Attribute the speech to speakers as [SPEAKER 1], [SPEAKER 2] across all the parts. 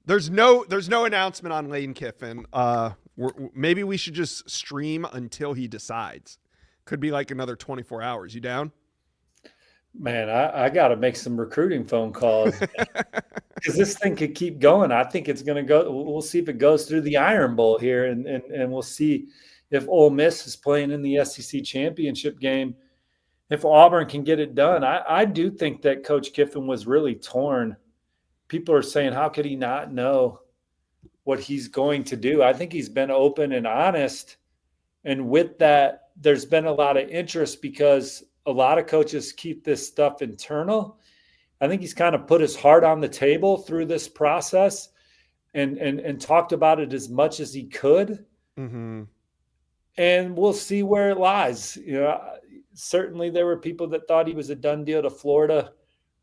[SPEAKER 1] There's no announcement on Lane Kiffin. Maybe we should just stream until he decides. Could be like another 24 hours. You down?
[SPEAKER 2] Man, I got to make some recruiting phone calls because this thing could keep going. I think it's going to go. We'll see if it goes through the Iron Bowl here, and we'll see if Ole Miss is playing in the SEC championship game. If Auburn can get it done, I do think that Coach Kiffin was really torn. People are saying, how could he not know what he's going to do? I think he's been open and honest. And with that, there's been a lot of interest because a lot of coaches keep this stuff internal. I think he's kind of put his heart on the table through this process and talked about it as much as he could.
[SPEAKER 1] Mm-hmm.
[SPEAKER 2] And we'll see where it lies. Certainly there were people that thought he was a done deal to Florida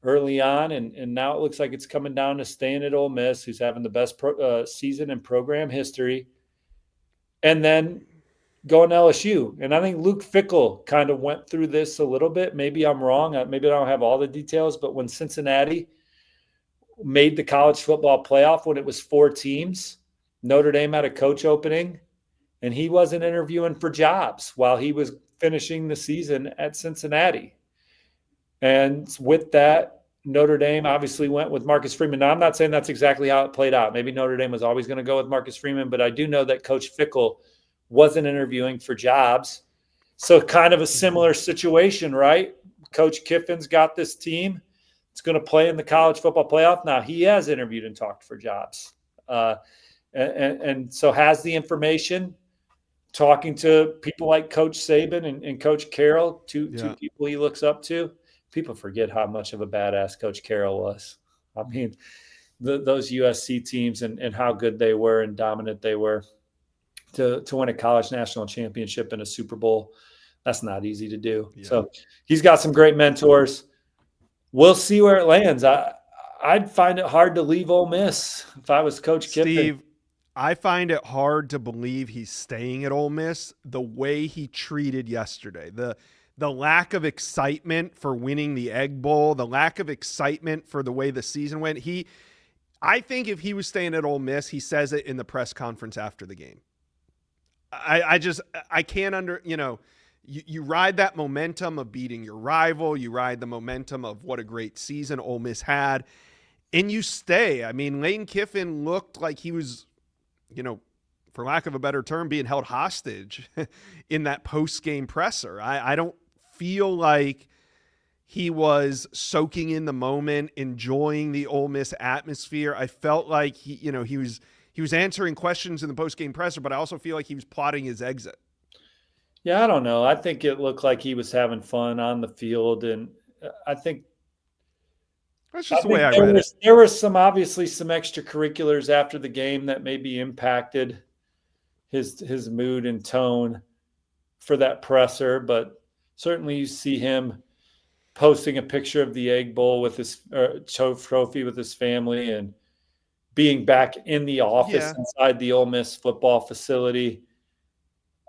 [SPEAKER 2] early on, and now it looks like it's coming down to staying at Ole Miss, who's having the best season in program history, and then going to LSU. And I think Luke Fickell kind of went through this a little bit. Maybe I'm wrong. Maybe I don't have all the details, but when Cincinnati made the college football playoff when it was 4 teams, Notre Dame had a coach opening, and he wasn't interviewing for jobs while he was finishing the season at Cincinnati. And with that, Notre Dame obviously went with Marcus Freeman. Now, I'm not saying that's exactly how it played out. Maybe Notre Dame was always going to go with Marcus Freeman, but I do know that Coach Fickell wasn't interviewing for jobs. So kind of a similar situation, right? Coach Kiffin's got this team. It's going to play in the college football playoff. Now, he has interviewed and talked for jobs. And so has the information, talking to people like Coach Saban and Coach Carroll, two people he looks up to. People forget how much of a badass Coach Carroll was. I mean, those USC teams and how good they were and dominant they were to win a college national championship and a Super Bowl. That's not easy to do. Yeah. So he's got some great mentors. We'll see where it lands. I'd find it hard to leave Ole Miss if I was Coach Kiffin.
[SPEAKER 1] Steve, I find it hard to believe he's staying at Ole Miss the way he treated yesterday. The lack of excitement for winning the Egg Bowl, the lack of excitement for the way the season went. I think if he was staying at Ole Miss, he says it in the press conference after the game. I can't you ride that momentum of beating your rival. You ride the momentum of what a great season Ole Miss had, and you stay. I mean, Lane Kiffin looked like he was, for lack of a better term, being held hostage in that post-game presser. I don't feel like he was soaking in the moment, enjoying the Ole Miss atmosphere. I felt like he was answering questions in the post-game presser, but I also feel like he was plotting his exit.
[SPEAKER 2] Yeah, I don't know. I think it looked like he was having fun on the field, and I think
[SPEAKER 1] that's just the way I read it.
[SPEAKER 2] There were obviously some extracurriculars after the game that maybe impacted his mood and tone for that presser, but certainly you see him posting a picture of the Egg Bowl with his trophy with his family and being back in the office inside the Ole Miss football facility.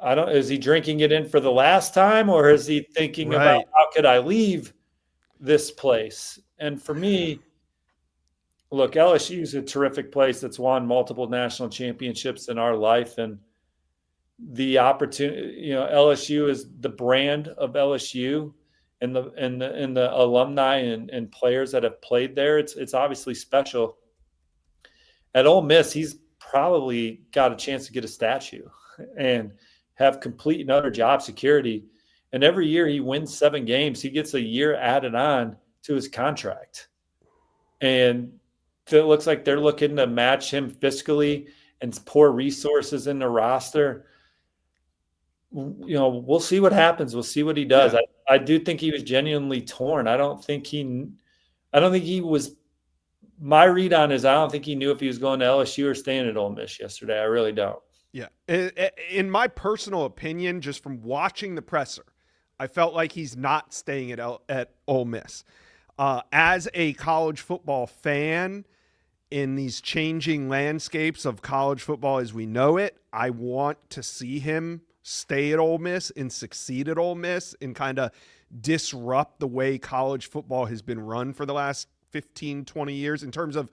[SPEAKER 2] Is he drinking it in for the last time, or is he thinking about how could I leave this place? And for me, look, LSU is a terrific place that's won multiple national championships in our life. And the opportunity, LSU is the brand of LSU and the alumni and players that have played there. It's obviously special. At Ole Miss, he's probably got a chance to get a statue and have complete and utter job security. And every year he wins 7 games, he gets a year added on to his contract. And it looks like they're looking to match him fiscally and pour resources in the roster. We'll see what happens. We'll see what he does. Yeah. I do think he was genuinely torn. I don't think he was. My read on is I don't think he knew if he was going to LSU or staying at Ole Miss yesterday. I really don't.
[SPEAKER 1] Yeah. In my personal opinion, just from watching the presser, I felt like he's not staying at Ole Miss. As a college football fan, in these changing landscapes of college football as we know it, I want to see him stay at Ole Miss and succeed at Ole Miss and kind of disrupt the way college football has been run for the last 15, 20 years in terms of,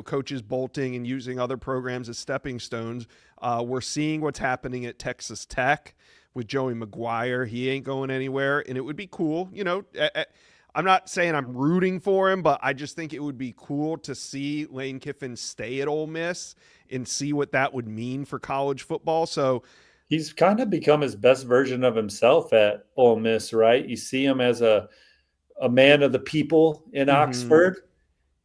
[SPEAKER 1] coaches bolting and using other programs as stepping stones. We're seeing what's happening at Texas Tech with Joey McGuire. He ain't going anywhere, and it would be cool. I'm not saying I'm rooting for him, but I just think it would be cool to see Lane Kiffin stay at Ole Miss and see what that would mean for college football. So
[SPEAKER 2] he's kind of become his best version of himself at Ole Miss, right? You see him as a man of the people in Oxford.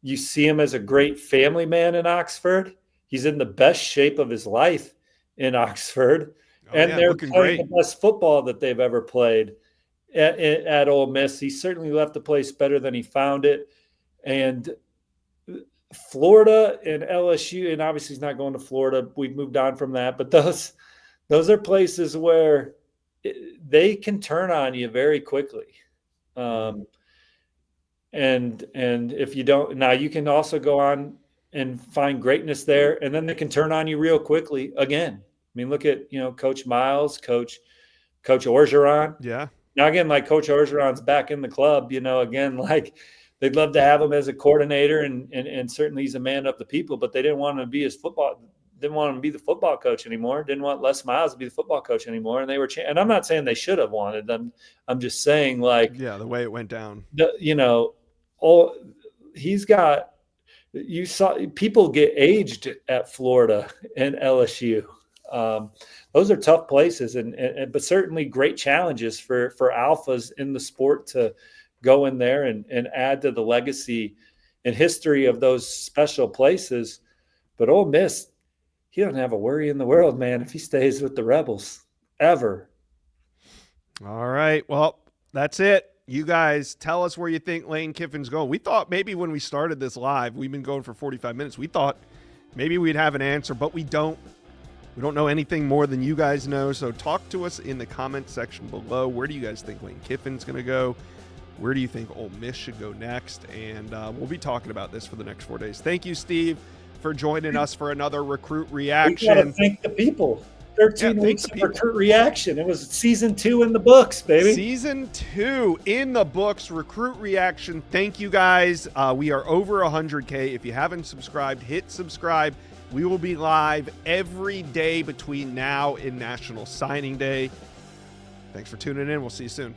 [SPEAKER 2] You see him as a great family man in Oxford. He's in the best shape of his life in Oxford. And they're
[SPEAKER 1] looking
[SPEAKER 2] playing
[SPEAKER 1] great.
[SPEAKER 2] the best football that they've ever played at Ole Miss. He certainly left the place better than he found it. And Florida and LSU, and obviously he's not going to Florida. We've moved on from that. But those are places where they can turn on you very quickly. And if you don't, now you can also go on and find greatness there, and then they can turn on you real quickly again. I mean, look at, Coach Miles, Coach Orgeron.
[SPEAKER 1] Yeah.
[SPEAKER 2] Now, again, like Coach Orgeron's back in the club, again, like they'd love to have him as a coordinator, and certainly he's a man of the people, but they didn't want him to be didn't want him to be the football coach anymore. Didn't want Les Miles to be the football coach anymore. And they were, and I'm not saying they should have wanted them. I'm just saying, like,
[SPEAKER 1] the way it went down,
[SPEAKER 2] he's got, you saw people get aged at Florida and LSU. Those are tough places, but certainly great challenges for alphas in the sport to go in there and add to the legacy and history of those special places. But Ole Miss, he doesn't have a worry in the world, man, if he stays with the Rebels ever.
[SPEAKER 1] All right. Well, that's it. You guys tell us where you think Lane Kiffin's going. We thought maybe when we started this live, we've been going for 45 minutes. We thought maybe we'd have an answer, but we don't. We don't know anything more than you guys know. So talk to us in the comment section below. Where do you guys think Lane Kiffin's going to go? Where do you think Ole Miss should go next? And we'll be talking about this for the next 4 days. Thank you, Steve, for joining us for another Recruit Reaction.
[SPEAKER 2] We got to thank the people. 13 weeks of Recruit Reaction. It was season 2 in the books, baby.
[SPEAKER 1] Season 2 in the books. Recruit Reaction. Thank you, guys. We are over 100K. If you haven't subscribed, hit subscribe. We will be live every day between now and National Signing Day. Thanks for tuning in. We'll see you soon.